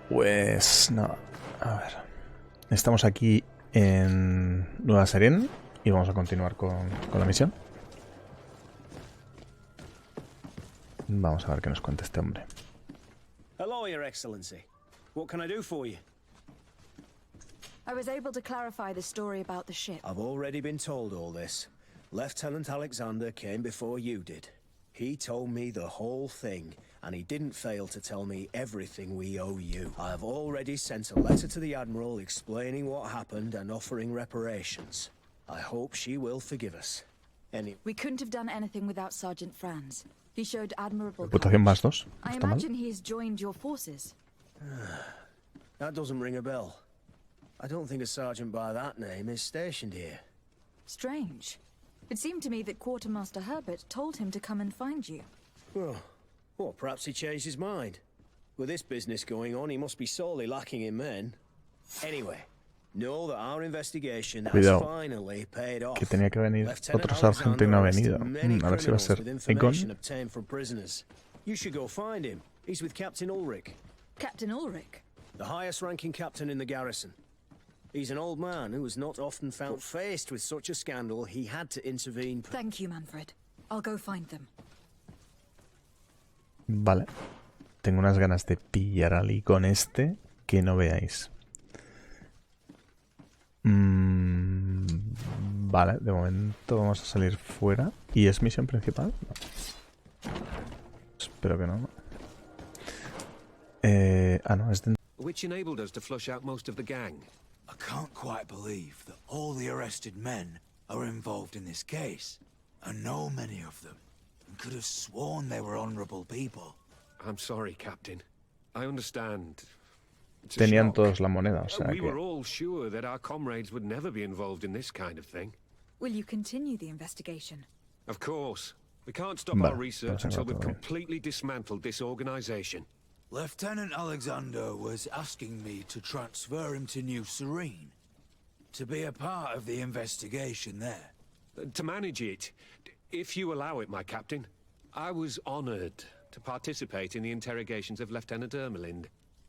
Pues no. A ver. Estamos aquí en Nueva Serena y vamos a continuar con la misión. Vamos a ver qué nos cuenta este hombre. Hello, Your Excellency. What can I do for you? I was able to clarify the story about the ship. I've already been told all this. Lieutenant Alexander came before you did. He told me the whole thing, and he didn't fail to tell me everything we owe you. I have already sent a letter to the Admiral explaining what happened and offering reparations. I hope she will forgive us. We couldn't have done anything without Sergeant Franz. He showed admirable Reputación más courage. 2. I Está mal. imagine he has joined your forces. That doesn't ring a bell. I don't think a sergeant by that name is stationed here. Strange. It seemed to me that Quartermaster Herbert told him to come and find you. Well, perhaps he changed his mind. With this business going on, he must be sorely lacking in men. Anyway, know that our investigation has finally paid off. Que tenía que venir Lieutenant otro sargento y no ha Alexander venido. arrested many A ver si va a criminals ser with Egon. information obtained from prisoners. You should go find him. He's with Captain Ulrich, Captain Ulrich? the highest-ranking captain in the garrison. He's an old man who was not often found. Faced with such a scandal, he had to intervene. Thank you, Manfred. I'll go find them. Vale. Tengo unas ganas de pillar al Icon este que no veáis. Vale, de momento vamos a salir fuera. ¿Y es misión principal? No. Espero que no. No, es de... Which enabled us to flush out most of the gang. I can't quite believe that all the arrested men are involved in this case. I know many of them, and could have sworn they were honorable people. I'm sorry, Captain. I understand. It's a Tenían shock. todos la moneda, o sea We were que... all sure that our comrades would never be involved in this kind of thing. Will you continue the investigation? Of course. We can't stop Vale, our research pues until ahora we've todo bien. completely dismantled this organization. Lieutenant Alexander was asking me to transfer him to New Serene, to be a part of the investigation there. To manage it, if you allow it, my captain, I was honored to participate in the interrogations of Lieutenant Ermelind,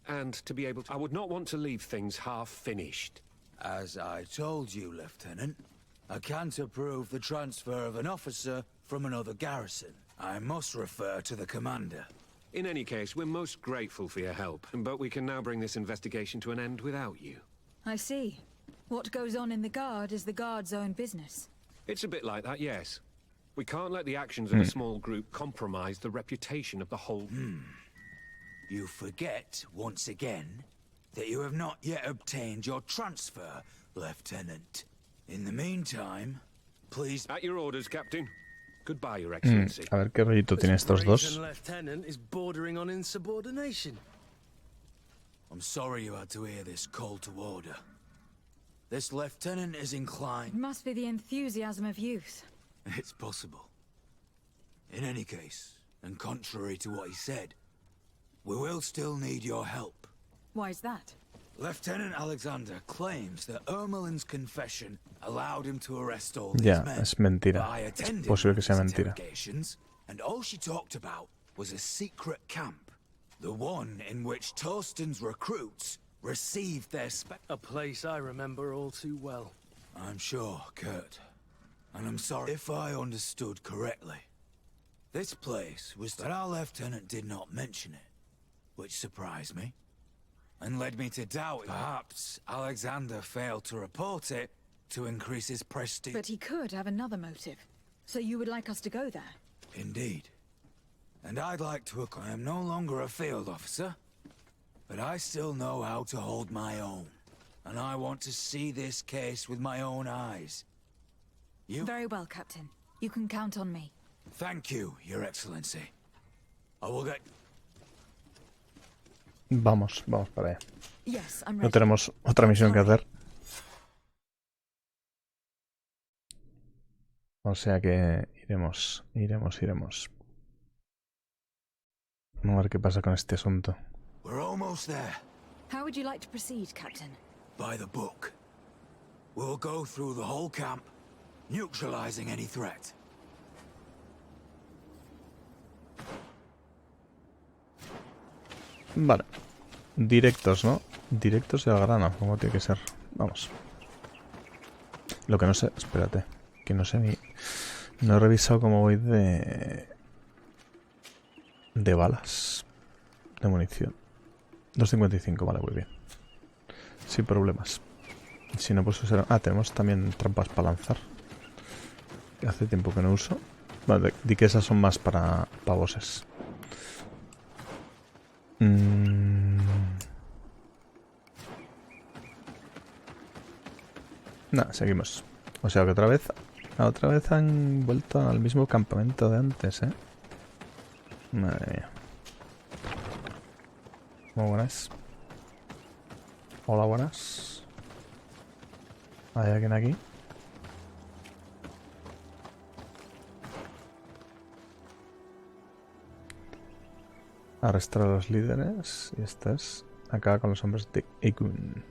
and to be able to... I would not want to leave things half-finished. As I told you, Lieutenant, I can't approve the transfer of an officer from another garrison. I must refer to the commander. In any case, we're most grateful for your help, but we can now bring this investigation to an end without you. I see. What goes on in the Guard is the Guard's own business. It's a bit like that, yes. We can't let the actions of a small group compromise the reputation of the whole... You forget, once again, that you have not yet obtained your transfer, Lieutenant. In the meantime, please... At your orders, Captain. Goodbye, Your Excellency. A ver qué rollito tiene estos dos. Lieutenant is bordering on insubordination. I'm sorry you had to hear this call to order. This lieutenant is inclined... It must be the enthusiasm of youth. It's possible. In any case, and contrary to what he said, we will still need your help. Why's that? Lieutenant Alexander claims that Ermelin's confession allowed him to arrest all these Ya, men. es mentira. I Es attended posible que sea these mentira. interrogations, and all she talked about was a secret camp. The one in which Torsten's recruits received their A place I remember all too well. I'm sure, Kurt. And I'm sorry if I understood correctly. This place was that our lieutenant did not mention it, which surprised me, and led me to doubt perhaps Alexander failed to report it to increase his prestige. But he could have another motive. So you would like us to go there? Indeed. And I'd like to... I am no longer a field officer, but I still know how to hold my own. And I want to see this case with my own eyes. You... Very well, Captain. You can count on me. Thank you, Your Excellency. I will get... Vamos para allá. Yes, I'm No ready. tenemos otra misión que hacer. O sea que iremos. Vamos a ver qué pasa con este asunto. We're almost there. How would you like to proceed, Captain? By the book. We'll go through the whole camp, neutralizing any threat. Vale. directos, ¿no? Directos y al grano, como tiene que ser. Vamos. Lo que no sé... Espérate. Que no sé ni... No he revisado cómo voy de balas. De munición. 2.55, vale, muy bien. Sin problemas. Si no, pues usar... Ah, tenemos también trampas para lanzar. Hace tiempo que no uso. Vale, di que esas son más para bosses. Nada, seguimos. O sea que otra vez han vuelto al mismo campamento de antes, ¿eh? Madre mía. Muy buenas. Hola, buenas. ¿Hay alguien aquí? Arrestar a los líderes. Y esta es... Acaba con los hombres de Egun.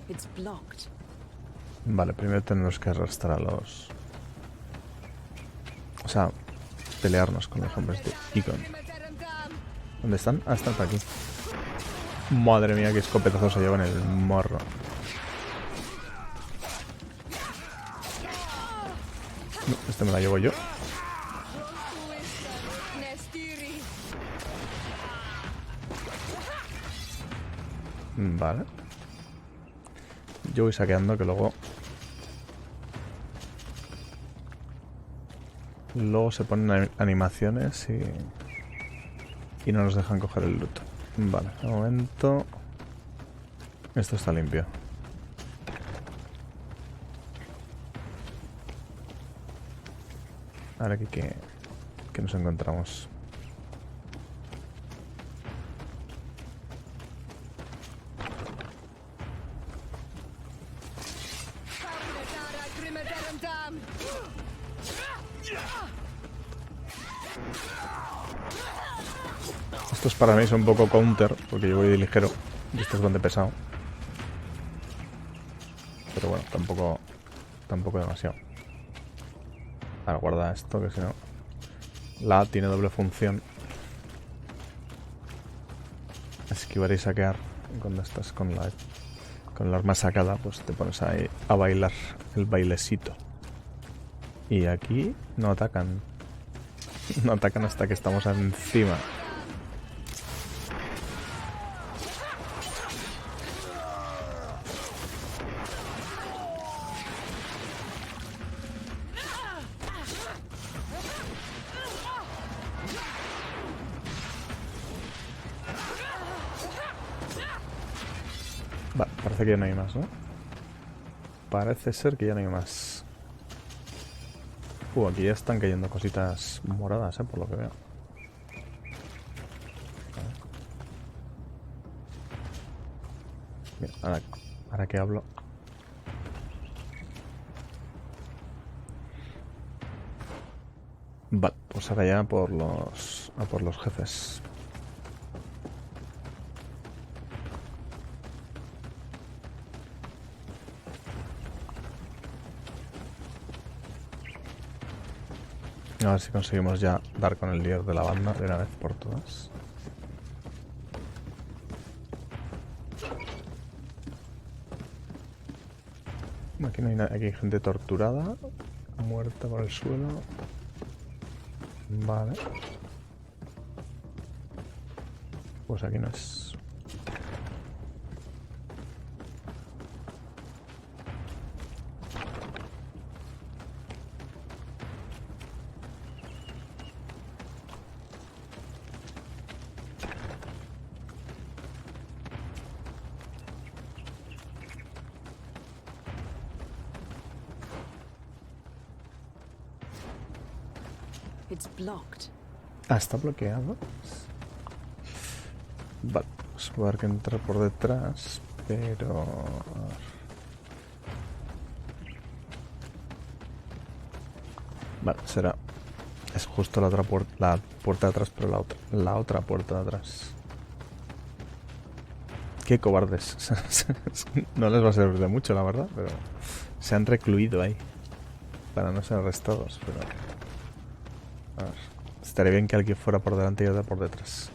It's blocked. Vale, primero tenemos que arrastrar a los... O sea, pelearnos con los hombres de Egon. ¿Dónde están? Ah, están por aquí. Madre mía, qué escopetazos se llevan el morro. No, este me la llevo yo. Vale. Yo voy saqueando que luego... Luego se ponen animaciones y no nos dejan coger el loot. Vale, de momento... Esto está limpio. Ahora aquí que nos encontramos. Estos para mí son un poco counter, porque yo voy de ligero y esto es bastante pesado. Pero bueno, tampoco demasiado. Ahora guarda esto, que si no... La A tiene doble función. Esquivar y saquear. Cuando estás con la arma sacada, pues te pones ahí a bailar el bailecito. Y aquí no atacan. No atacan hasta que estamos encima. Vale, parece que ya no hay más, ¿no? Parece ser que ya no hay más. Aquí ya están cayendo cositas moradas, por lo que veo. Bien, ahora que hablo. Vale, pues ahora ya a por los jefes. A ver si conseguimos ya dar con el líder de la banda de una vez por todas. Aquí no hay nada, aquí hay gente torturada, muerta por el suelo. Vale. Pues aquí no es. It's blocked. Ah, está bloqueado. Vale, pues voy a ver que entrar por detrás, pero... Vale, será... Es justo la puerta de atrás, pero la otra puerta de atrás. Qué cobardes. No les va a servir de mucho, la verdad, pero... Se han recluido ahí. para no ser arrestados, pero... A ver, estaría bien que alguien fuera por delante y otro por detrás.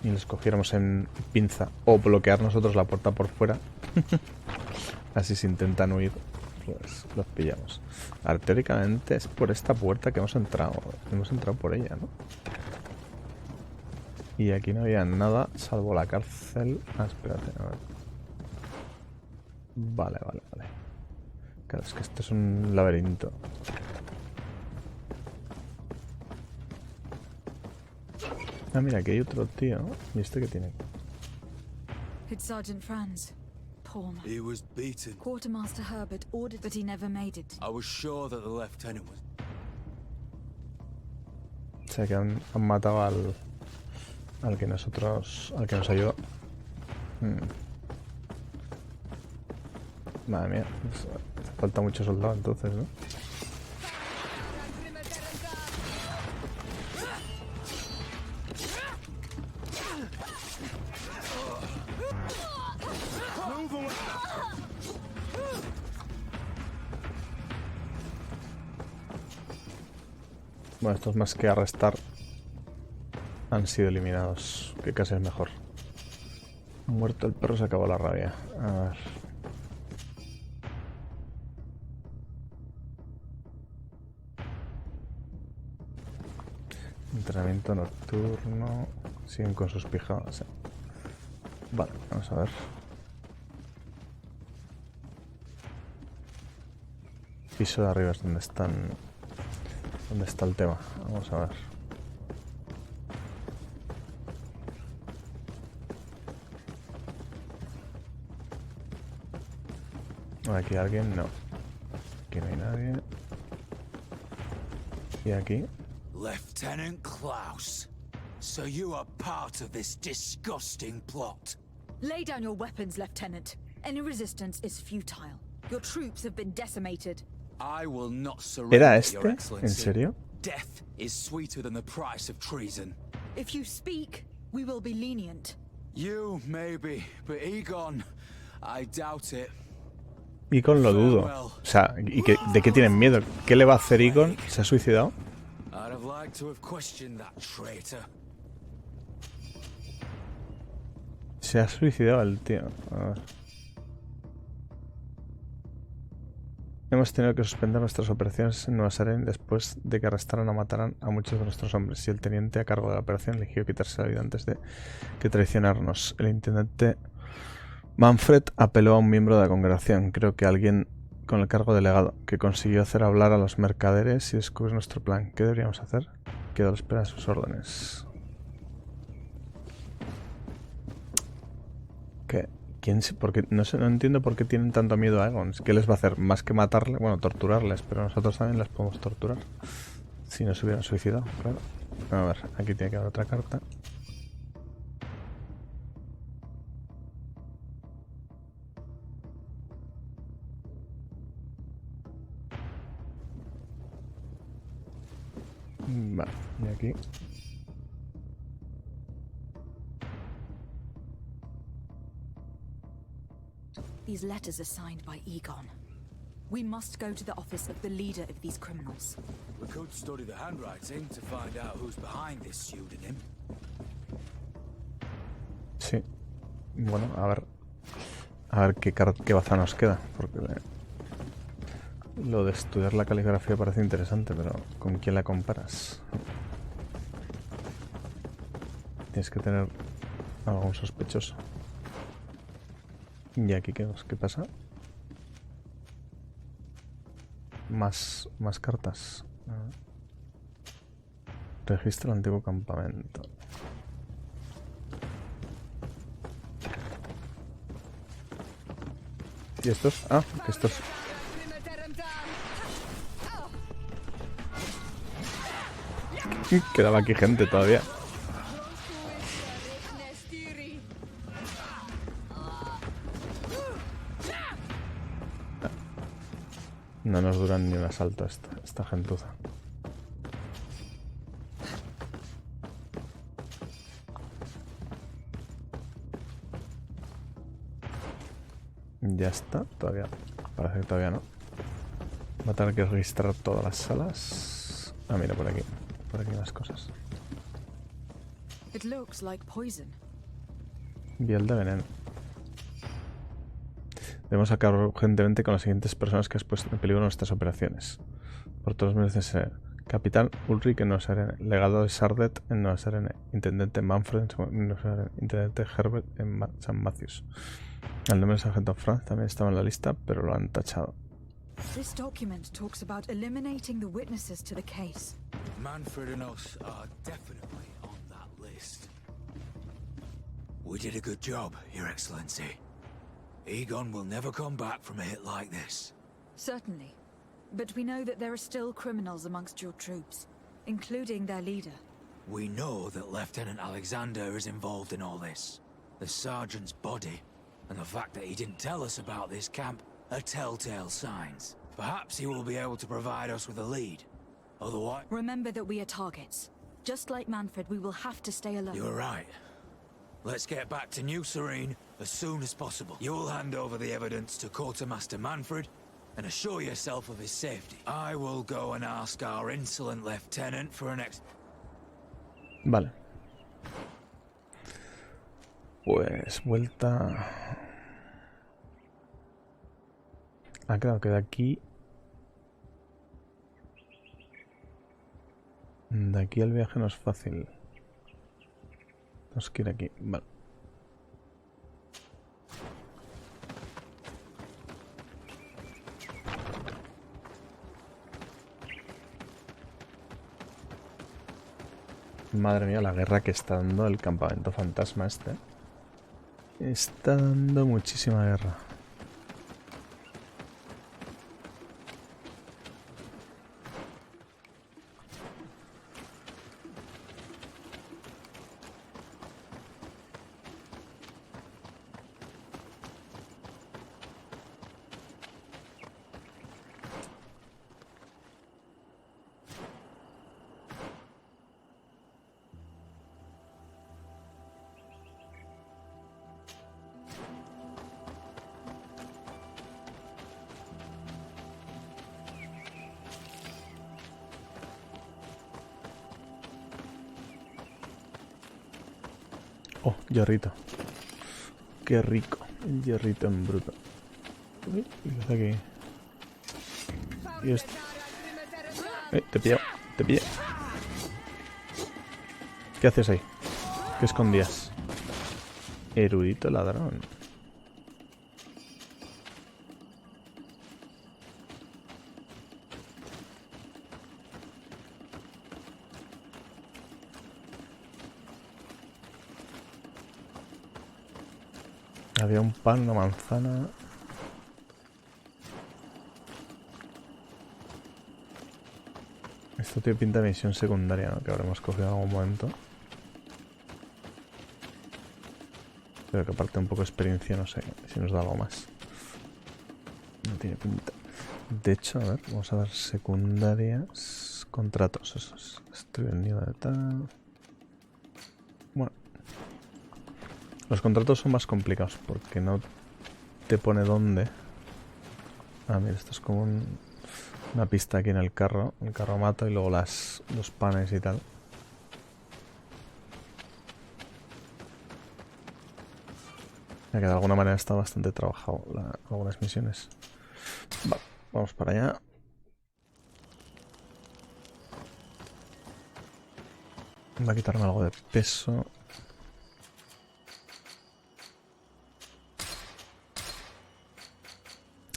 Y los cogiéramos en pinza. O bloquear nosotros la puerta por fuera. Así si intentan huir, pues los pillamos. A ver, teóricamente es por esta puerta que hemos entrado. Hemos entrado por ella, ¿no? Y aquí no había nada, salvo la cárcel. Ah, espérate, a ver. Vale. Claro, es que esto es un laberinto. Ah, mira, aquí hay otro tío. ¿Y este qué tiene? It's Sergeant Franz. Paul. He was beaten. Quartermaster Herbert ordered, but he never made it. I was sure that the lieutenant was... O sea que han matado al que nos ayudó. Madre mía, pues, hace falta mucho soldado entonces, ¿no? Bueno, estos más que arrestar han sido eliminados, que casi es mejor. Muerto el perro, se acabó la rabia. A ver. Entrenamiento nocturno. Siguen con sus pijadas. Vale, vamos a ver. Piso de arriba es donde están. ¿Dónde está el tema? Vamos a ver. Aquí alguien, no. Aquí no hay nadie. Y aquí. Lieutenant Klaus. So you are part of this disgusting plot. Lay down your weapons, Lieutenant. Any resistance is futile. Your troops have been decimated. I will not surrender, ¿Era Your este? Excellency. ¿En serio? Death is sweeter than the price of treason. If you speak, we will be lenient. You, maybe, but Egon, I doubt it. Egon lo dudo. O sea, ¿de qué tienen miedo? ¿Qué le va a hacer Egon? ¿Se ha suicidado? I'd have liked to have questioned that traitor. Se ha suicidado el tío. A ver. Hemos tenido que suspender nuestras operaciones en Nueva Saren después de que arrestaran o mataran a muchos de nuestros hombres. Y el teniente a cargo de la operación eligió quitarse la vida antes de que traicionarnos. El intendente Manfred apeló a un miembro de la congregación, creo que alguien con el cargo de legado, que consiguió hacer hablar a los mercaderes y descubrir nuestro plan. ¿Qué deberíamos hacer? Quedo a la espera de sus órdenes. ¿Qué? ¿Quién? Porque no entiendo por qué tienen tanto miedo a Egon. ¿Qué les va a hacer? Más que matarle, bueno, torturarles, pero nosotros también les podemos torturar. Si no se hubieran suicidado, claro. A ver, aquí tiene que haber otra carta. Vale, y aquí. These letters are signed by Egon. We must go to the office of the leader of these criminals. We could study the handwriting to find out who's behind this pseudonym. Sí. Bueno, a ver qué baza nos queda, porque lo de estudiar la caligrafía parece interesante, pero ¿con quién la comparas? Tienes que tener algún sospechoso. ¿Y aquí qué pasa? Más cartas. Registra el antiguo campamento. ¿Y estos? Ah, que estos... Quedaba aquí gente todavía. No nos duran ni un asalto esta gentuza. Ya está, todavía. Parece que todavía no. Va a tener que registrar todas las salas. Ah, mira, por aquí. Por aquí las cosas. It looks like poison. Vial de veneno. Debemos acabar urgentemente con las siguientes personas que has puesto en peligro en nuestras operaciones. Por todos los medios de ser. Capitán Ulrich en Nueva Serena. Legado de Sardet en Nueva Serena. Intendente Manfred en Nueva Serena. Intendente Herbert en San Matthews. El nombre del sargento Franz también estaba en la lista, pero lo han tachado. This document talks about eliminating the witnesses to the case. Manfred and us are definitely on that list. We did a good job, Your Excellency. Egon will never come back from a hit like this. Certainly. But we know that there are still criminals amongst your troops, including their leader. We know that Lieutenant Alexander is involved in all this. The sergeant's body, and the fact that he didn't tell us about this camp, are telltale signs. Perhaps he will be able to provide us with a lead. Otherwise... Remember that we are targets. Just like Manfred, we will have to stay alone. You're right. Let's get back to New Serene as soon as possible. You'll hand over the evidence to Quartermaster Manfred and assure yourself of his safety. I will go and ask our insolent lieutenant for an Vale. Pues vuelta... Ah, claro, que de aquí... De aquí el viaje no es fácil. Tenemos que ir aquí. Vale. Madre mía, la guerra que está dando el campamento fantasma este. Está dando muchísima guerra. Oh, hierrito. Qué rico. El hierrito en bruto. Uy, ¿qué hace aquí? Dios. Te pillé. Te pillé. ¿Qué haces ahí? ¿Qué escondías? Erudito ladrón. Había un pan, una manzana. Esto tiene pinta de misión secundaria, ¿no? Que habremos cogido en algún momento. Pero que aparte un poco de experiencia, no sé si nos da algo más. No tiene pinta. De hecho, a ver, vamos a ver secundarias. Contratos, esos. Estoy vendido de tal. Bueno. Los contratos son más complicados porque no te pone dónde. Ah, mira, esto es como una pista aquí en el carromato y luego los panes y tal. Ya que de alguna manera está bastante trabajado algunas misiones. Va, vamos para allá. Va a quitarme algo de peso.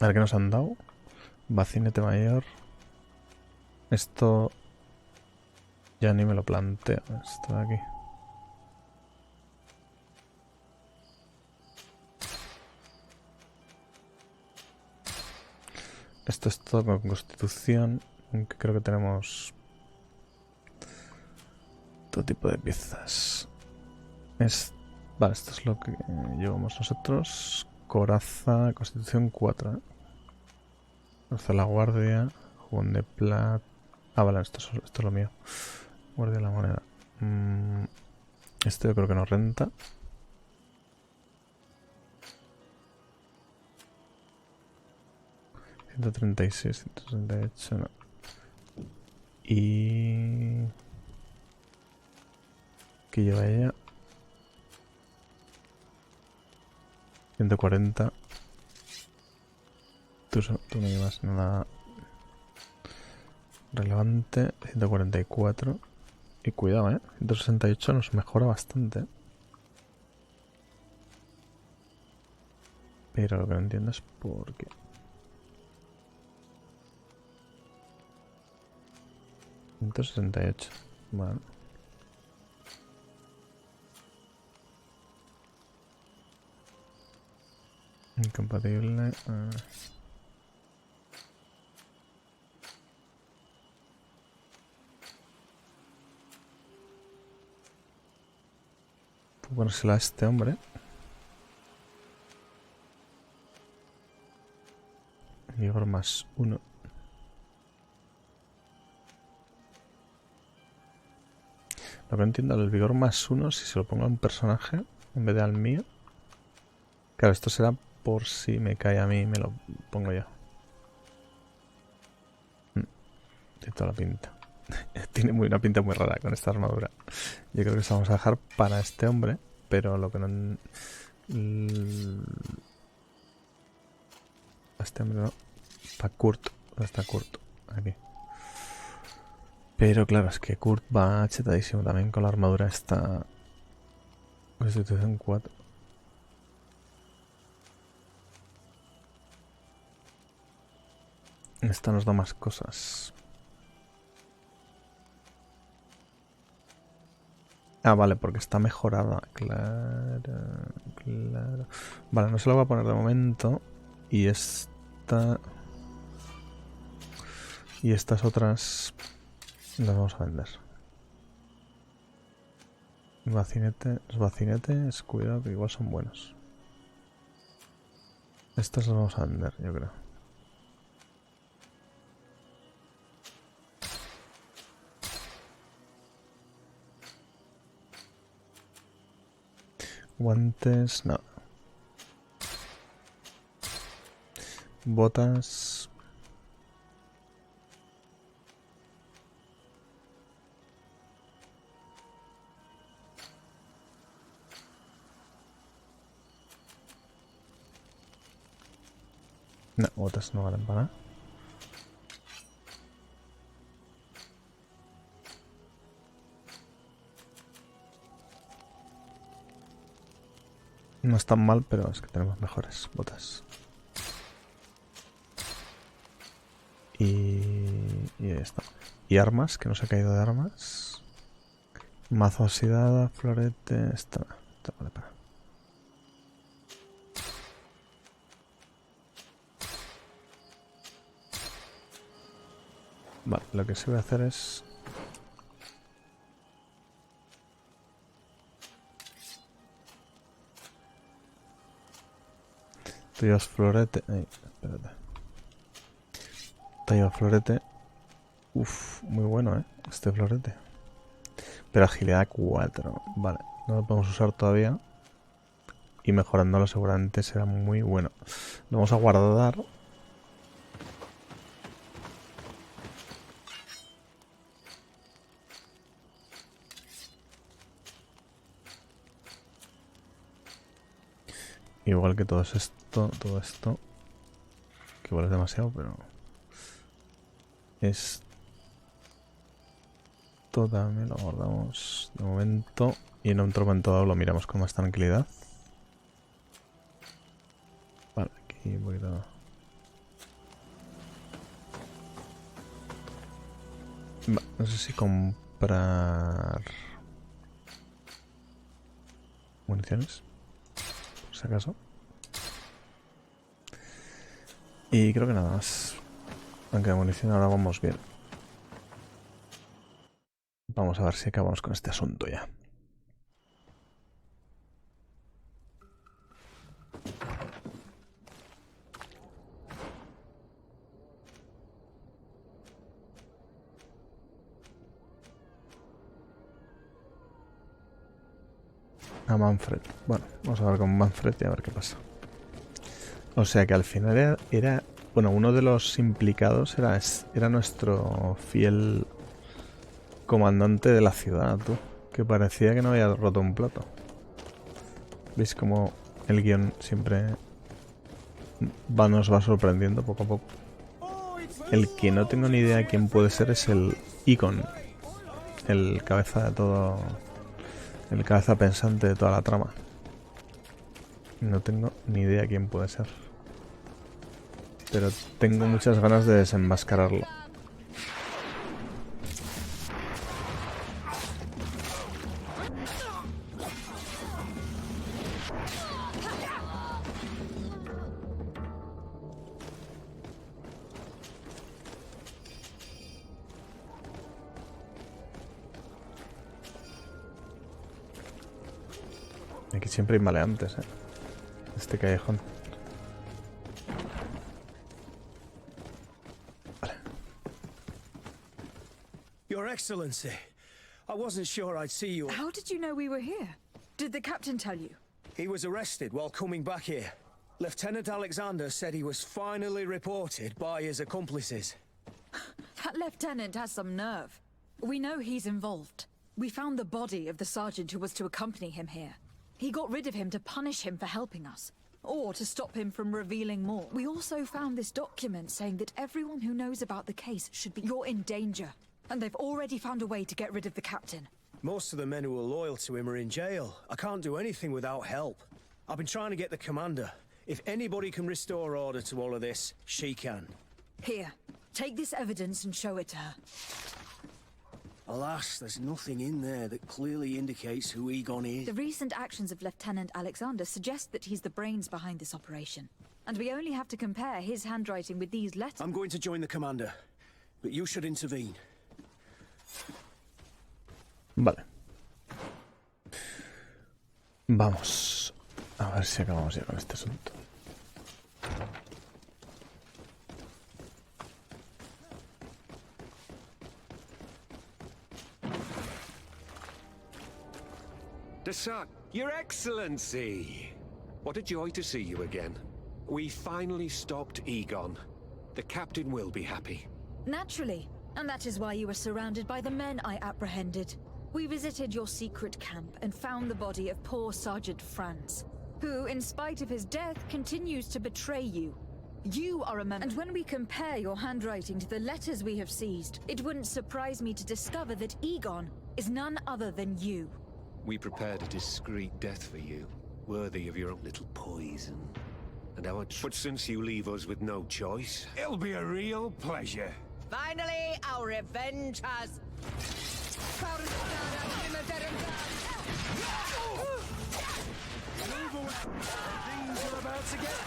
A ver qué nos han dado. Bacinete mayor. Esto ya ni me lo planteo. Esto de aquí. Esto es todo con constitución. Aunque creo que tenemos todo tipo de piezas. Vale, esto es lo que llevamos nosotros. Coraza, constitución 4. Fuerza de la guardia. Jugón de plata. Ah, vale, esto es lo mío. Guardia de la moneda. Esto yo creo que no renta. 136, 168, no. Y... ¿qué lleva ella? 140. Tú no llevas nada relevante. 144. Y cuidado, 168 nos mejora bastante. Pero lo que no entiendo es por qué. $168. Vale. Incompatible. Puedo ponérsela a este hombre. Vigor más 1. Lo que no entiendo, el vigor más 1, si se lo pongo a un personaje en vez de al mío. Claro, esto será por si me cae a mí y me lo pongo yo. Tiene toda la pinta. Tiene una pinta muy rara con esta armadura. Yo creo que se vamos a dejar para este hombre, pero lo que no... este hombre no. Para Kurt. ¿Dónde está Kurt? Aquí. Pero claro, es que Kurt va chetadísimo también con la armadura esta. Constitución 4. Esta nos da más cosas. Ah, vale, porque está mejorada. Claro, claro. Vale, no se lo voy a poner de momento. Y esta... y estas otras las vamos a vender. Los bacinetes, cuidado que igual son buenos. Estas las vamos a vender, yo creo. Guantes, no. Botas. No, botas no valen para nada. No están mal, pero es que tenemos mejores botas. Y ahí está. Y armas, que no se ha caído de armas. Mazo oxidada, florete, esta vale para. Vale, lo que sí voy a hacer es... tú llevas florete... ay, espérate. Te llevas florete. Uf, muy bueno, este florete. Pero agilidad 4. Vale, no lo podemos usar todavía. Y mejorándolo seguramente será muy bueno. Lo vamos a guardar. Igual que todo esto. Que igual es demasiado, pero... esto también lo guardamos de momento. Y en otro momento dado lo miramos con más tranquilidad. Vale, aquí un poquito... no sé si comprar... municiones, por si acaso. Y creo que nada más. Aunque de munición ahora vamos bien. Vamos a ver si acabamos con este asunto ya. A Manfred. Bueno, vamos a ver con Manfred y a ver qué pasa. O sea que al final era Bueno, uno de los implicados era nuestro fiel comandante de la ciudad, tú. Que parecía que no había roto un plato. ¿Veis cómo el guión siempre nos va sorprendiendo poco a poco? El que no tengo ni idea de quién puede ser es el Icon. El cabeza de todo... El cabeza pensante de toda la trama. No tengo ni idea quién puede ser. Pero tengo muchas ganas de desenmascararlo. Aquí siempre hay maleantes, este callejón. Vale. Your Excellency, I wasn't sure I'd see you. How did you know we were here? Did the captain tell you? He was arrested while coming back here. Lieutenant Alexander said he was finally reported by his accomplices. That lieutenant has some nerve. We know he's involved. We found the body of the sergeant who was to accompany him here. He got rid of him to punish him for helping us, or to stop him from revealing more. We also found this document saying that everyone who knows about the case should be... You're in danger, and they've already found a way to get rid of the captain. Most of the men who are loyal to him are in jail. I can't do anything without help. I've been trying to get the commander. If anybody can restore order to all of this, she can. Here, take this evidence and show it to her. Alas, there's nothing in there that clearly indicates who Egon is. The recent actions of Lieutenant Alexander suggest that he's the brains behind this operation. And we only have to compare his handwriting with these letters. I'm going to join the commander, but you should intervene. Vale. Vamos. A ver si acabamos ya con este asunto. Your Excellency! What a joy to see you again. We finally stopped Egon. The captain will be happy. Naturally. And that is why you were surrounded by the men I apprehended. We visited your secret camp and found the body of poor Sergeant Franz, who, in spite of his death, continues to betray you. You are a member. And when we compare your handwriting to the letters we have seized, it wouldn't surprise me to discover that Egon is none other than you. We prepared a discreet death for you, worthy of your own little poison. And but since you leave us with no choice, It'll be a real pleasure. Finally, our revenge has...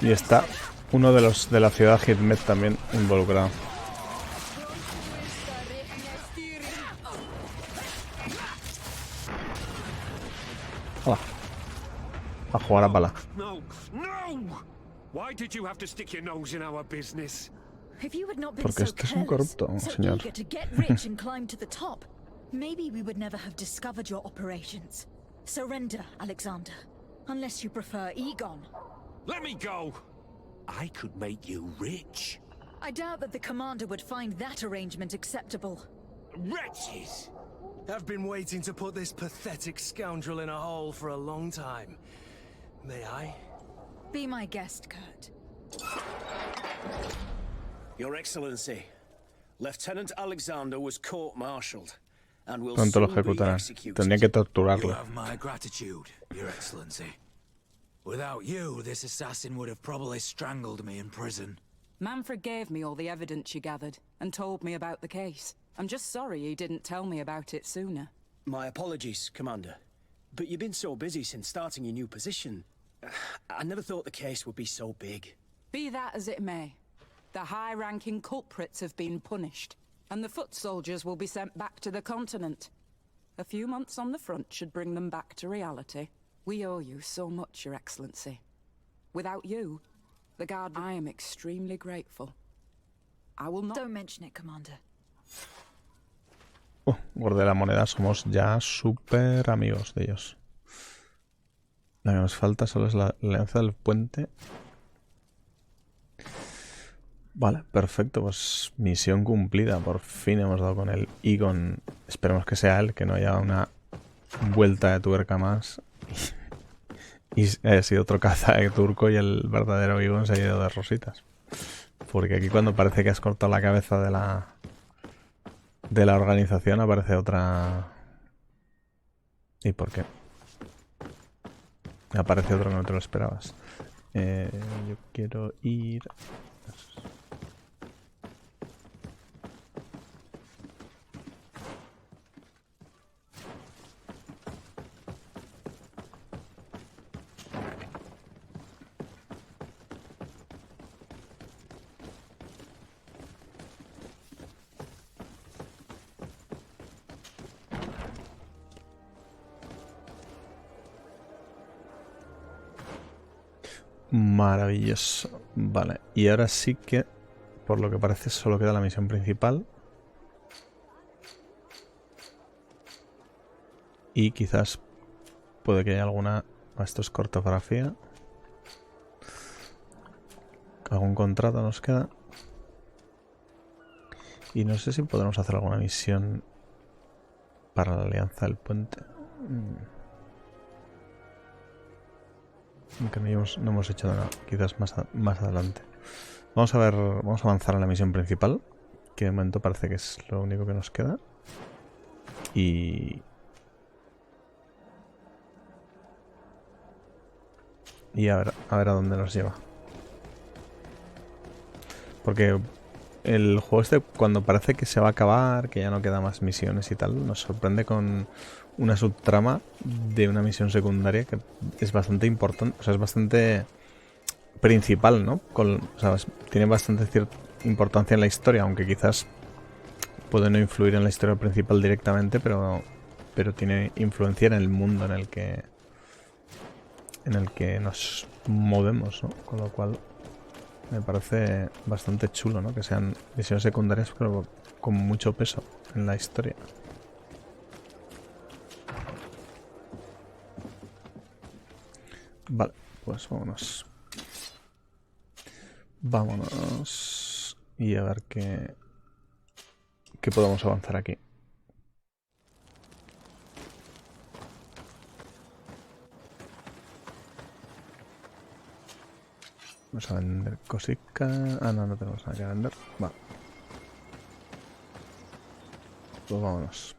Y está uno de los de la ciudad Hitmed también involucrado. Hola. A jugar a pala. No, no! Why did you have to stick your nose in our business? If you had not been Porque so este es un careless, corrupto, so señor. eager to get rich and climb to the top, maybe we would never have discovered your operations. Surrender, Alexander, unless you prefer Egon. Let me go! I could make you rich. I doubt that the commander would find that arrangement acceptable. Wretches! I've been waiting to put this pathetic scoundrel in a hole for a long time. May I? Be my guest, Kurt. Your Excellency, Lieutenant Alexander was court-martialed and will Pronto lo soon be ejecutarán. executed. Tendría que You torturarlo. have my gratitude, Your Excellency. Without you, this assassin would have probably strangled me in prison. Manfred gave me all the evidence you gathered and told me about the case. I'm just sorry he didn't tell me about it sooner. My apologies, Commander. But you've been so busy since starting your new position. I never thought the case would be so big. Be that as it may, the high-ranking culprits have been punished, and the foot soldiers will be sent back to the continent. A few months on the front should bring them back to reality. We owe you so much, Your Excellency. Without you, the Guard, I am extremely grateful. I will not... Don't mention it, Commander. Guardia de la moneda, somos ya súper amigos de ellos. Lo que nos falta solo es la alianza del puente. Vale, perfecto, pues misión cumplida. Por fin hemos dado con el Egon. Esperemos que sea él, que no haya una vuelta de tuerca más. Y ha sido otro caza de turco y el verdadero Egon se ha ido de rositas. Porque aquí cuando parece que has cortado la cabeza de la organización aparece otra... ¿Y por qué? Aparece otro que no te lo esperabas. Yo quiero ir... Maravilloso. Vale, y ahora sí que, por lo que parece, solo queda la misión principal. Y quizás puede que haya alguna... Esto es cartografía. Algún contrato nos queda. Y no sé si podremos hacer alguna misión para la Alianza del Puente. Aunque no hemos hecho nada, quizás más adelante. Vamos a ver, vamos a avanzar en la misión principal, que de momento parece que es lo único que nos queda. Y a ver a dónde nos lleva. Porque el juego este, cuando parece que se va a acabar, que ya no queda más misiones y tal, nos sorprende con una subtrama de una misión secundaria que es bastante importante, o sea, es bastante principal, ¿no? O sea, tiene bastante cierta importancia en la historia, aunque quizás puede no influir en la historia principal directamente, pero tiene influencia en el mundo en el que nos movemos, ¿no? Con lo cual me parece bastante chulo, ¿no? Que sean misiones secundarias, pero con mucho peso en la historia. Vale, pues vámonos. Vámonos. Y a ver qué podemos avanzar aquí. Vamos a vender cosica. Ah, no tenemos nada que vender. Vale. Pues vámonos.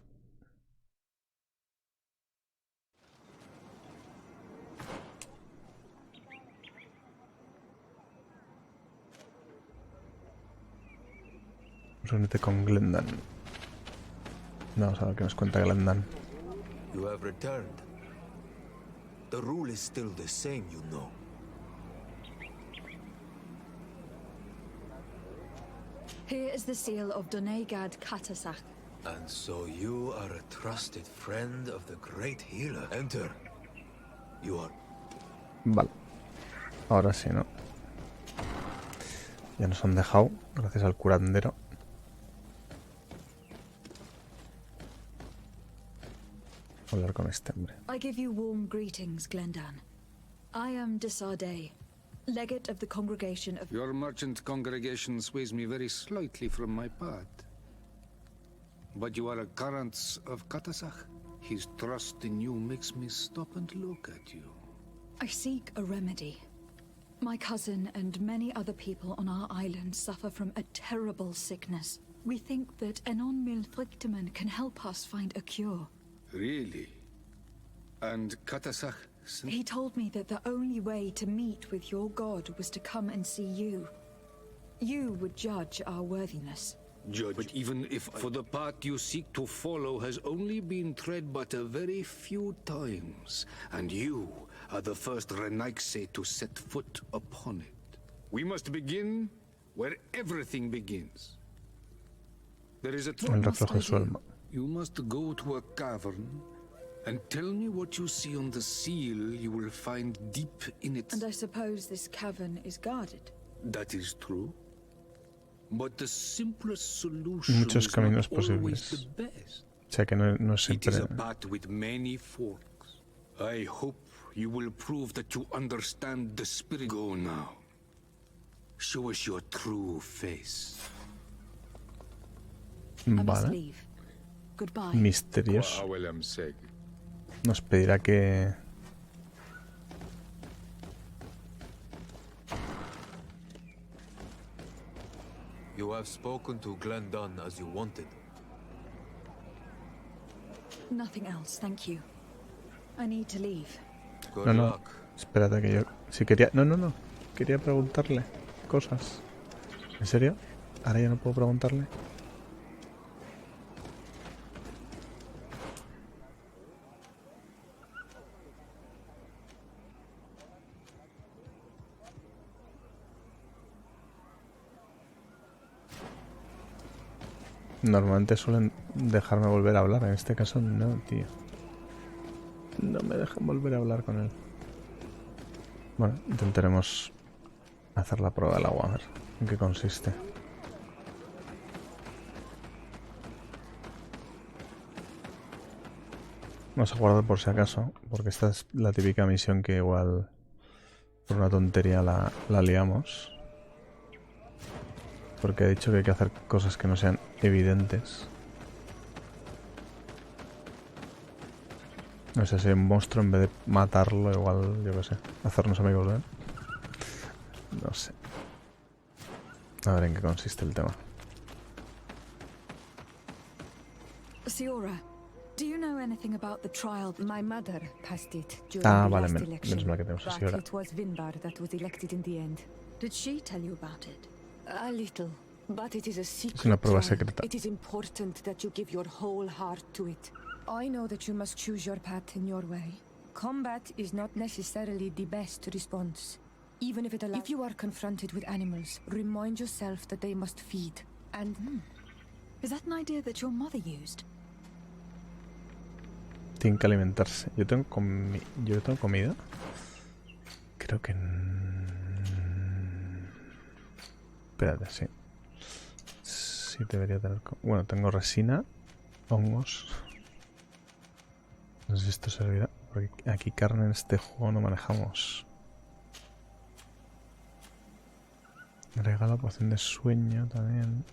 Reúnete con Glendan. Vamos a ver qué nos cuenta Glendan. You have returned. The rule is still the same, you know. Here is the seal of Donegad Katasach. And so you are a trusted friend of the great healer. Enter. You are... Vale. Ahora sí, ¿no? Ya nos han dejado, gracias al curandero. Hablar con este hombre. I give you warm greetings, Glendan. I am Desardet, legate of the congregation of... Your merchant congregation sways me very slightly from my path. But you are a current of Katasach. His trust in you makes me stop and look at you. I seek a remedy. My cousin and many other people on our island suffer from a terrible sickness. We think that Enon Milfrichteman can help us find a cure. Really? And Katasach sent... He told me that the only way to meet with your god was to come and see you. You would judge our worthiness. Judge. But even if for the path you seek to follow has only been tread but a very few times, and you are the first Renaigse to set foot upon it. We must begin where everything begins. There is a You must go to a cavern and tell me what you see on the seal you will find deep in it. And I suppose this cavern is guarded. That is true. But the simplest solution Muchos is caminos not always posibles. the best. O sea que no It siempre... is a path with many forks. I hope you will prove that you understand the spirit. Go now. Show us your true face. I must Vale. leave. Goodbye. Misterios. Nos pedirá que... You have spoken to Glendon as you wanted. Nothing else, thank you. I need to leave. Good No, no. luck. Espérate que yo... Si quería... No, no, no. Quería preguntarle cosas. ¿En serio? ¿Ahora ya no puedo preguntarle? Normalmente suelen dejarme volver a hablar. En este caso no, tío. No me dejan volver a hablar con él. Bueno, intentaremos hacer la prueba del agua, a ver en qué consiste. Vamos a guardar por si acaso, porque esta es la típica misión que igual por una tontería la liamos. Porque he dicho que hay que hacer cosas que no sean evidentes. No sé, si hay un monstruo, en vez de matarlo, igual, yo qué sé, hacernos amigos de él. No sé. A ver en qué consiste el tema. Siora, do you know anything about the trial? My mother passed it during Ah, the vale, last menos election, mal que tenemos así but ahora. it was Vinbar that was elected in the end. Did she tell you about it? A little, but it is a secret Es una prueba trial. secreta. It is important that you give your whole heart to it. I know that you must choose your path in your way. Combat is not necessarily the best response. Even if it allows... If you are confronted with animals, remind yourself that they must feed. And... Is that an idea that your mother used? Tienen que alimentarse. Yo tengo comida. Creo que... Espérate, sí. Sí debería tener... Bueno, tengo resina, hongos. No sé si esto servirá. Porque aquí carne en este juego no manejamos. Regala poción de sueño también.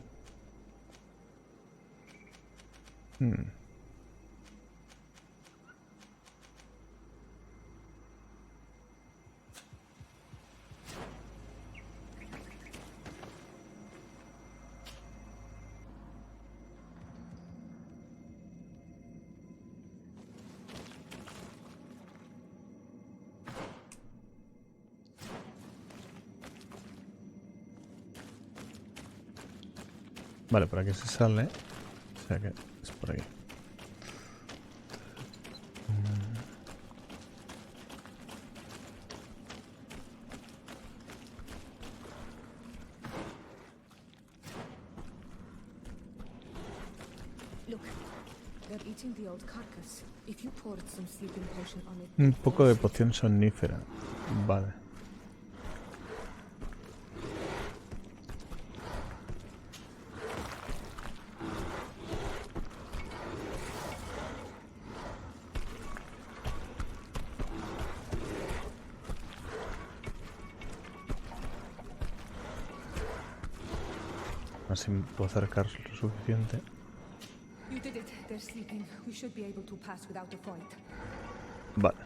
Vale, por aquí se sale. O sea que es por aquí. Look, they're eating the old carcass. If you poured some sleeping potion on it... Un poco de poción somnífera. Vale. Así me puedo acercar lo suficiente. You did it. They're sleeping. We should be able to pass without a fight. Vale.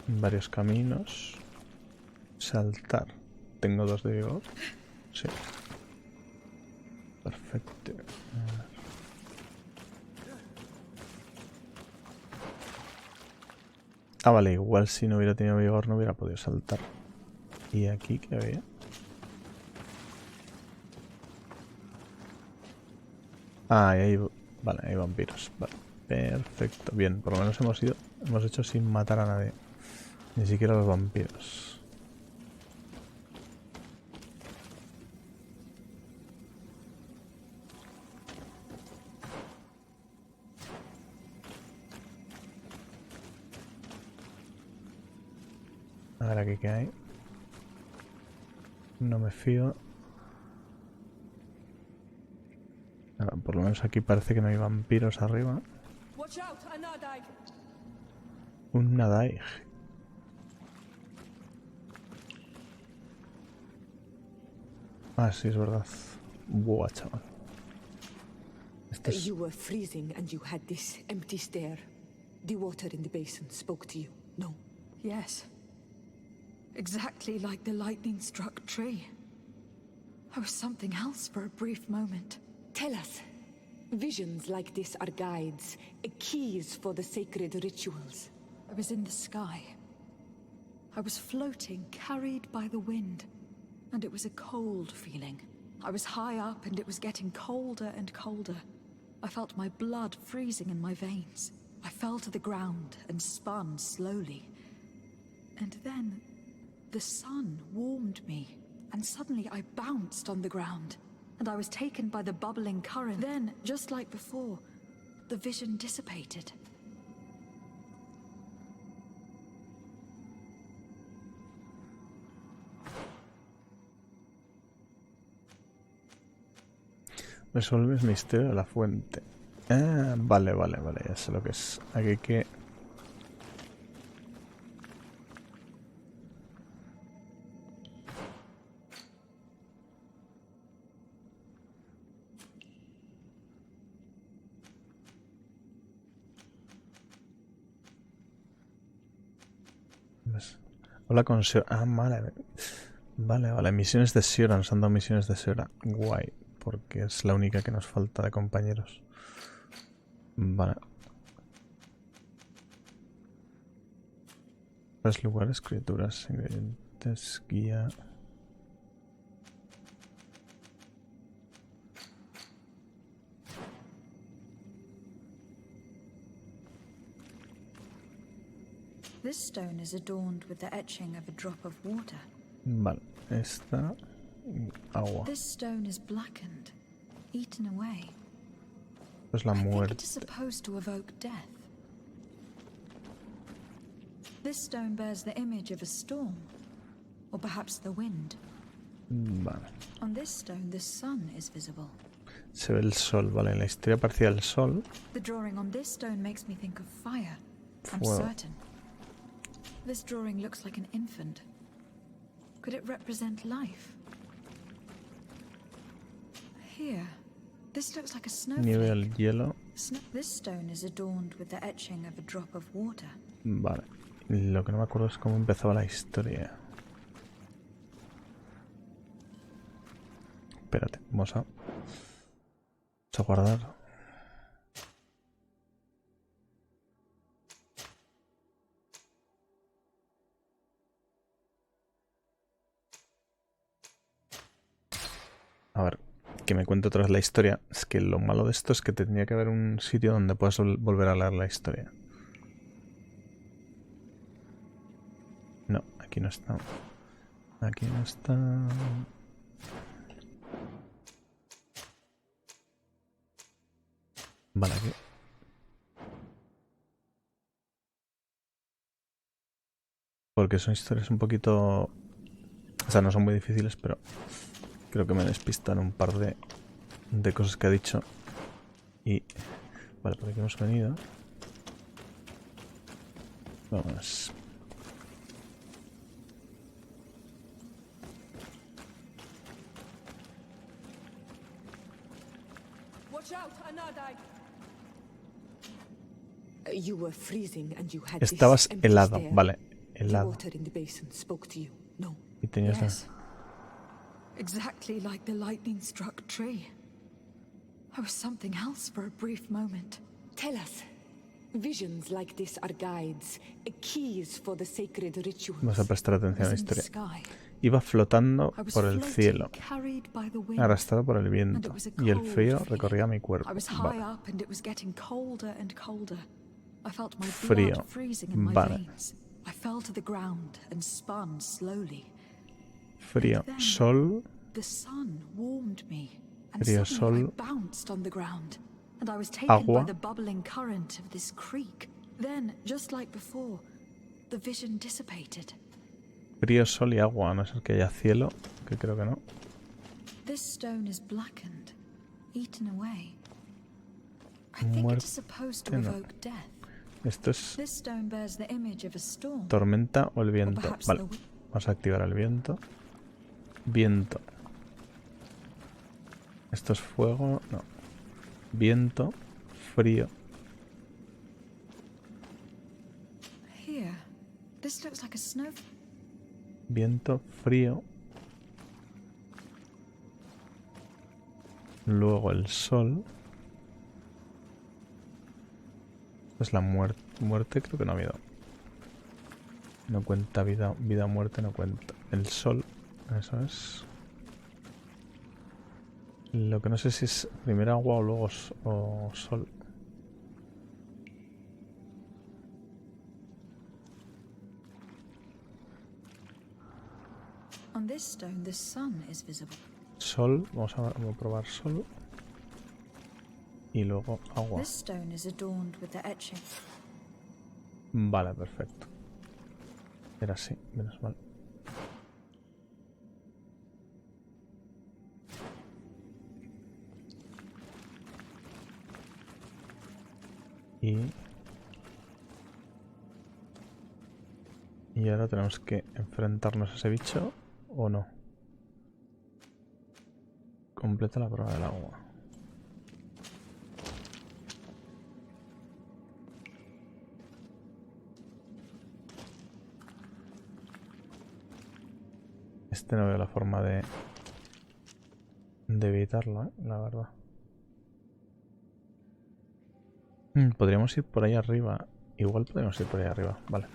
Varios caminos. Saltar. Tengo 2 de vigor. Sí. Perfecto. Ah, vale. Igual si no hubiera tenido vigor no hubiera podido saltar. ¿Y aquí qué había? Ah, y ahí... Vale, hay vampiros. Vale. Perfecto. Bien, por lo menos hemos hecho sin matar a nadie. Ni siquiera a los vampiros. A ver aquí qué hay. No me fío. Por lo menos aquí parece que no hay vampiros arriba. Un Nadaig. Ah, sí, es verdad. Buah, chaval. You were freezing and you had this empty stare. The water in the basin spoke to you, no? Yes. Exactly like the lightning-struck tree. I was something else for a brief moment. Tell us. Visions like this are guides, keys for the sacred rituals. I was in the sky. I was floating, carried by the wind. And it was a cold feeling. I was high up and it was getting colder and colder. I felt my blood freezing in my veins. I fell to the ground and spun slowly. And then the sun warmed me, and suddenly I bounced on the ground. And I was taken by the bubbling current. Then, just like before, the vision dissipated. Resuelves misterio de la fuente. Ah, vale, ya sé lo que es. Aquí hay que... Hola con Sora. Ah, vale. Vale. Misiones de Sora. Nos han dado misiones de Sora. Guay. Porque es la única que nos falta de compañeros. Vale. Los lugares, criaturas, ingredientes, guía. This stone is adorned with the etching of a drop of water. Vale, esta agua. This stone is blackened, eaten away. Es la I think muerte. it is supposed to evoke death. This stone bears the image of a storm, or perhaps the wind. Vale. On this stone, the sun is visible. Se ve el sol, vale. En la historia aparecía el sol. The drawing on this stone makes me think of fire. I'm Fuego. certain. This drawing looks like an infant. Could it represent life? Here, this looks like a Nieve snowflake. al hielo. This stone is adorned with the etching of a drop of water. Vale. Lo que no me acuerdo es cómo empezaba la historia. Espérate, vamos a guardar. A ver, que me cuente otra vez la historia. Es que lo malo de esto es que tendría que haber un sitio donde puedas volver a leer la historia. No, aquí no está. Aquí no está. Vale, aquí. Porque son historias un poquito... O sea, no son muy difíciles, pero creo que me despistan un par de cosas que ha dicho. Y... Vale, por aquí hemos venido. Vamos. You were freezing and you had Estabas this empty helado, stare. vale, The helado. water in the basin spoke to you, no? Y tenías Yes. Exactly like the lightning-struck tree. I was something else for a brief moment. Tell us. Visions like this are guides, keys for the sacred rituals. Vamos a prestar I atención a la was in the historia. sky. Iba flotando I was por el floating, cielo, carried by the wind. arrastrado por el And viento, it was a y el cold frío feeling. recorría mi cuerpo. I was high Vale. up and it was getting colder and colder. I felt my Frío. blood freezing in my Vale. veins. I fell to the ground and spun slowly. Frío, then- sol, The sun warmed me, and Frío, suddenly sol, I bounced on the ground, and I was taken agua. by the bubbling current of this creek. Then, just like before, the vision dissipated. Frío, sol y agua, a no ser que haya cielo, que creo que no. This stone is blackened, eaten away. I think it is supposed to evoke death. Esto es This stone bears the image of a storm. tormenta o el viento. Vale, vamos a activar el viento. Viento. Esto es fuego, no. Viento, frío. Here, this looks like a snow. Viento, frío. Luego el sol. Es la muerte. Muerte creo que no ha habido. No cuenta vida, vida, muerte no cuenta. El sol, eso es. Lo que no sé si es primero agua o luego sol. On this stone, the sun is visible. Sol, vamos a probar sol. Y luego agua. This stone is adorned with the etching. Vale, perfecto. Era así, menos mal. Y ahora tenemos que enfrentarnos a ese bicho, ¿o no? Completa la prueba del agua. Este no veo la forma de evitarlo, la verdad. Podríamos ir por ahí arriba. Igual podríamos ir por ahí arriba. Vale.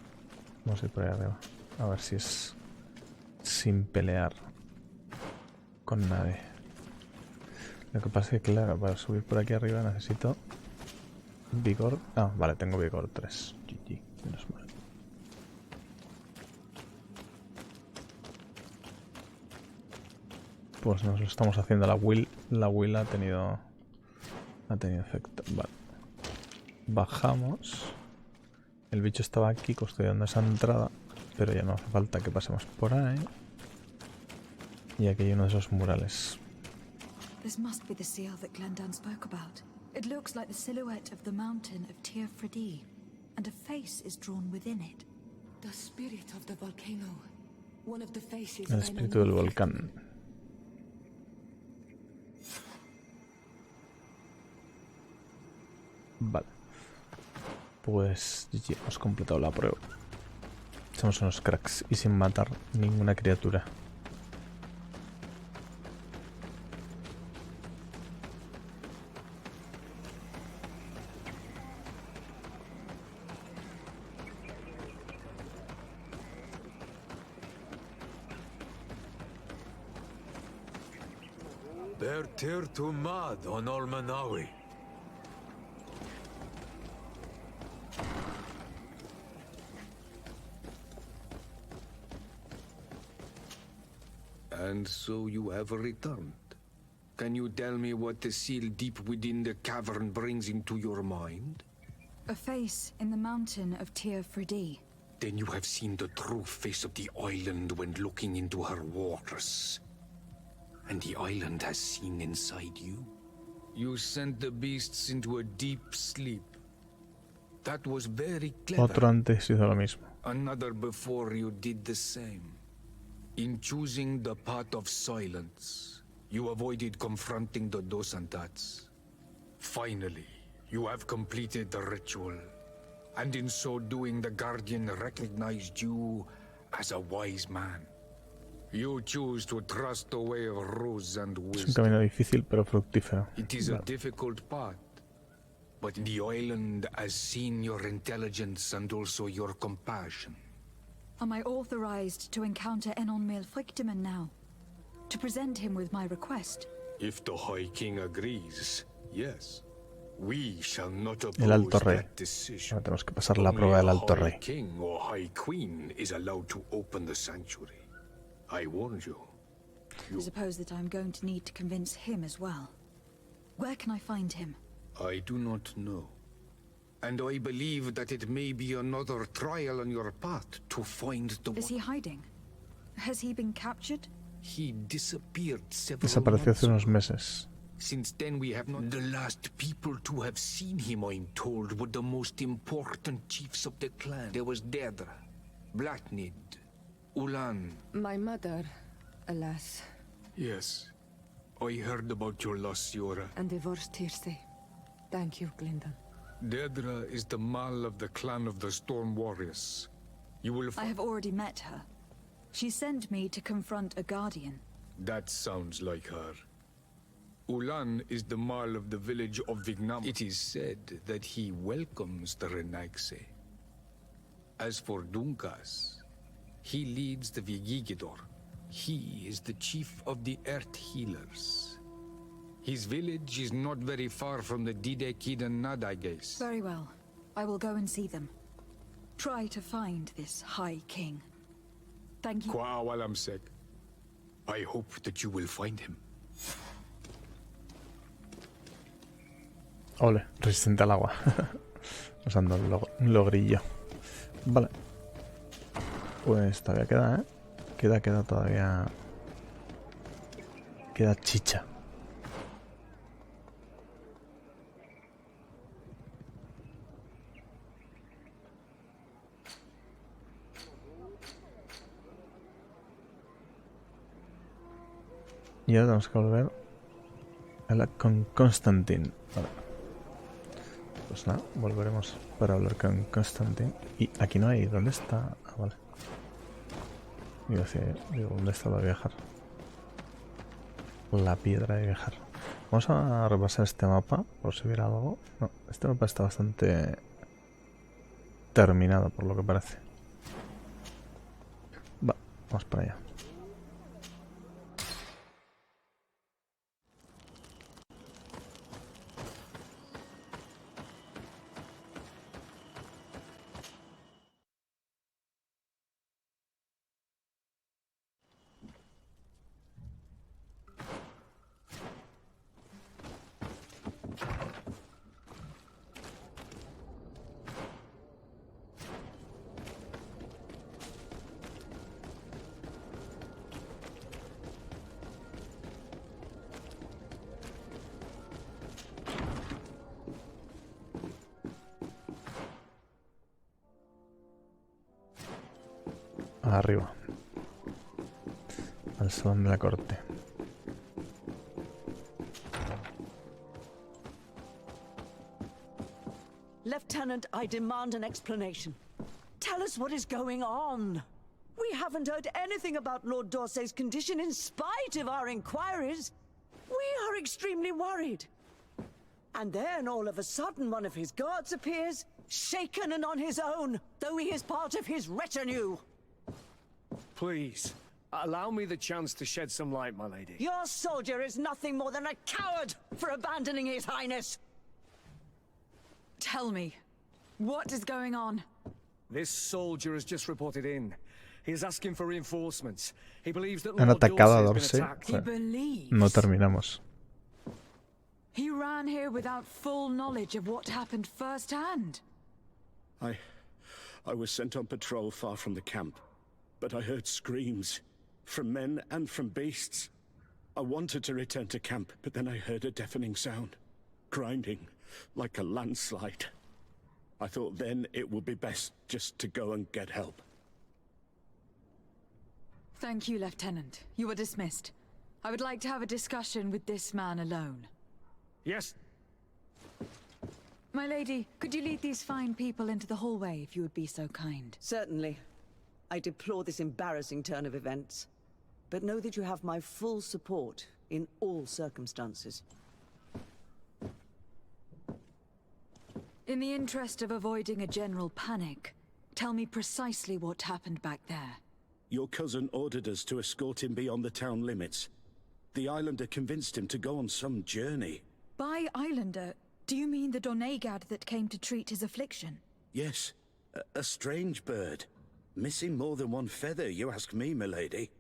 Vamos a ir por ahí arriba. A ver si es sin pelear con nadie. Lo que pasa es que, claro, para subir por aquí arriba necesito vigor. Ah, vale, tengo vigor 3. GG, menos mal. Pues nos lo estamos haciendo. La will ha tenido efecto. Vale. Bajamos. El bicho estaba aquí custodiando esa entrada, pero ya no hace falta que pasemos por ahí. Y aquí hay uno de esos murales. This must be the seal that Glendan spoke about. It looks like the silhouette of the mountain of Tir Fredi, and a face is drawn within it. The spirit of the volcano. One of the faces. El espíritu del volcán. Vale. Pues GG, hemos completado la prueba. Somos unos cracks y sin matar ninguna criatura. They're tir to mad on Olmanawi. And so you have returned. Can you tell me what the seal deep within the cavern brings into your mind? A face in the mountain of Tir Fredi. Then you have seen the true face of the island when looking into her waters. And the island has seen inside you. You sent the beasts into a deep sleep. That was very clever. Otro antes hizo lo mismo. Another before you did the same. In choosing the path of silence, you avoided confronting the dos and tats. Finally, you have completed the ritual. And in so doing, the Guardian recognized you as a wise man. You choose to trust the way of rules and wisdom. Es un camino difícil pero fructífero. It is a difficult path, but the island has seen your intelligence and also your compassion. Am I authorized to encounter Enon Milfrictiman now? To present him with my request? If the High King agrees, yes. We shall not oppose El Alto Rey. that decision. Ahora tenemos que pasar la prueba del Alto Rey. High King or High Queen is allowed to open the sanctuary. I warned you. I suppose that I'm going to need to convince him as well. Where can I find him? I do not know. And I believe that it may be another trial on your path to find the Is he hiding? Has he been captured? He disappeared several Desapareció hace unos months meses. Since then, we have not. The last people to have seen him, I'm told, were the most important chiefs of the clan. There was Deirdre, Blatnid, Ulan. My mother, alas. Yes. I heard about your loss, Yora. And divorced Tirce. Thank you, Glendon. Deirdre is the Mal of the clan of the Storm Warriors. You will I have already met her. She sent me to confront a guardian. That sounds like her. Ulan is the Mal of the village of Vignam. It is said that he welcomes the Renaigse. As for Dunkas, he leads the Vigigidor. He is the chief of the Earth Healers. His village is not very far from the Didekidan Nadaiges. Very well. I will go and see them. Try to find this High King. Thank you. Kwa'awalamsek. I hope that you will find him. Ole, resistente al agua. Usando un logrillo. Vale. Pues todavía queda, ¿eh? Queda todavía... Queda chicha. Y ahora tenemos que volver a la con Constantin. Vale. Pues nada, volveremos para hablar con Constantin. Y aquí no hay. ¿Dónde está? Ah, vale. Digo, ¿dónde está la viajar? La piedra de viajar. Vamos a repasar este mapa, por si hubiera algo. No, este mapa está bastante terminado, por lo que parece. Va, vamos para allá. Arriba. Al salón de la corte. Lieutenant, I demand an explanation. Tell us what is going on. We haven't heard anything about Lord D'Orsay's condition in spite of our inquiries. We are extremely worried. And then all of a sudden one of his guards appears, shaken and on his own, though he is part of his retinue. Please, allow me the chance to shed some light, my lady. Your soldier is nothing more than a coward for abandoning his highness. Tell me, what is going on? This soldier has just reported in. He is asking for reinforcements. He believes that Han Lord atacado a D'Orsay has been D'Orsay. attacked. He believes. No terminamos. He ran here without full knowledge of what happened firsthand. I was sent on patrol far from the camp, but I heard screams from men and from beasts. I wanted to return to camp, but then I heard a deafening sound, grinding like a landslide. I thought then it would be best just to go and get help. Thank you, Lieutenant. You are dismissed. I would like to have a discussion with this man alone. Yes? My lady, could you lead these fine people into the hallway if you would be so kind? Certainly. I deplore this embarrassing turn of events, but know that you have my full support in all circumstances. In the interest of avoiding a general panic, tell me precisely what happened back there. Your cousin ordered us to escort him beyond the town limits. The islander convinced him to go on some journey. By islander, do you mean the Donegad that came to treat his affliction? Yes, a strange bird. Missing more than one feather, you ask me, milady.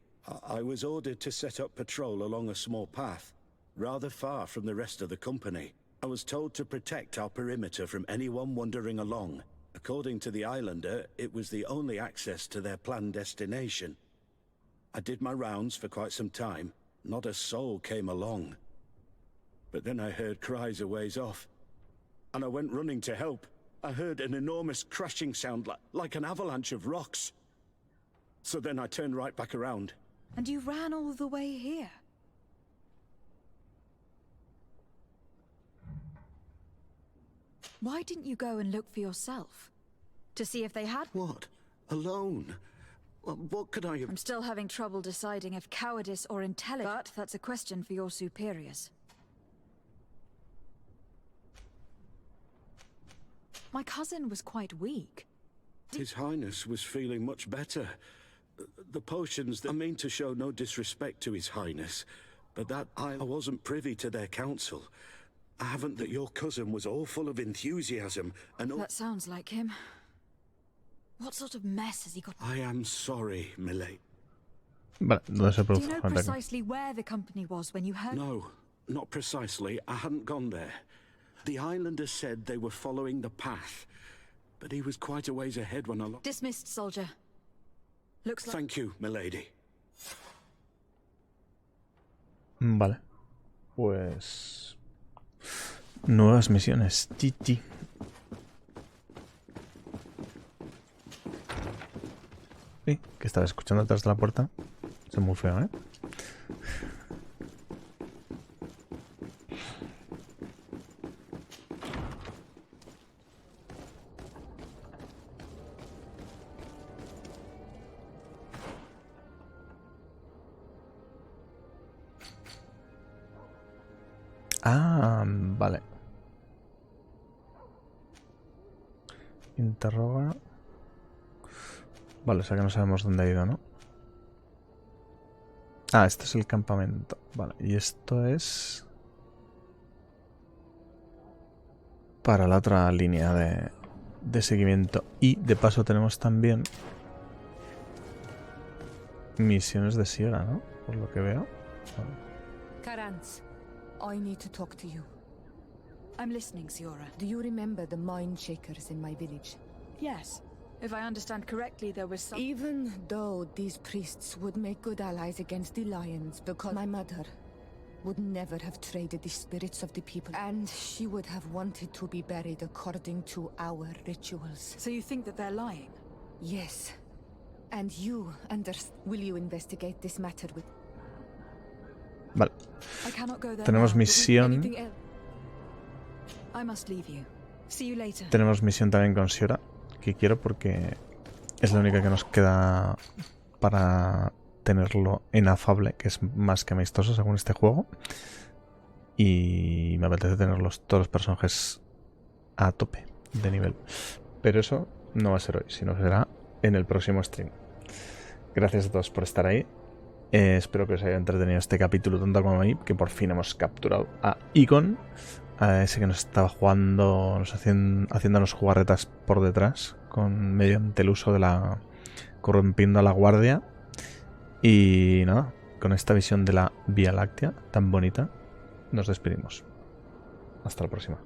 I was ordered to set up patrol along a small path, rather far from the rest of the company. I was told to protect our perimeter from anyone wandering along. According to the islander, it was the only access to their planned destination. I did my rounds for quite some time. Not a soul came along. But then I heard cries a ways off, and I went running to help. I heard an enormous crashing sound like an avalanche of rocks. So then I turned right back around. And you ran all the way here? Why didn't you go and look for yourself? To see if they had... What? Alone? What could I have... I'm still having trouble deciding if cowardice or intelligence... But that's a question for your superiors. My cousin was quite weak. His Highness was feeling much better. The potions, I mean to show no disrespect to His Highness, but that I wasn't privy to their counsel. I haven't that your cousin was all full of enthusiasm and... That sounds like him. What sort of mess has he got? I am sorry, milady. Vale, ¿dónde se Do produce you know el ataque? precisely where the company was when you heard? No, not precisely. I hadn't gone there. The Islander said they were following the path, but he was quite a ways ahead when I... Dismissed, soldier. Looks like... Thank you, milady. Vale. Pues... nuevas misiones. Titi. Sí, que estaba escuchando detrás de la puerta. Es muy feo, ¿eh? Ah, vale. Interroga. Vale, o sea que no sabemos dónde ha ido, ¿no? Ah, este es el campamento. Vale, y esto es... para la otra línea de seguimiento. Y de paso tenemos también... misiones de Sierra, ¿no? Por lo que veo. Vale. Karantz, I need to talk to you. I'm listening, Siora. Do you remember the mind shakers in my village? Yes. If I understand correctly, there was some... Even though these priests would make good allies against the lions, because my mother would never have traded the spirits of the people, and she would have wanted to be buried according to our rituals. So you think that they're lying? Yes. And you will you investigate this matter with... Vale. I cannot go there Tenemos now, misión. I must leave you. See you later. Tenemos misión también con Siora, que quiero porque es la única que nos queda para tenerlo inafable, que es más que amistoso según este juego. Y me apetece tenerlos todos los personajes a tope de nivel. Pero eso no va a ser hoy, sino será en el próximo stream. Gracias a todos por estar ahí. Espero que os haya entretenido este capítulo tanto como a mí, que por fin hemos capturado a Icon, a ese que nos estaba jugando, haciéndonos jugarretas por detrás, mediante el uso de la... corrompiendo a la guardia. Y nada, con esta visión de la Vía Láctea tan bonita, nos despedimos. Hasta la próxima.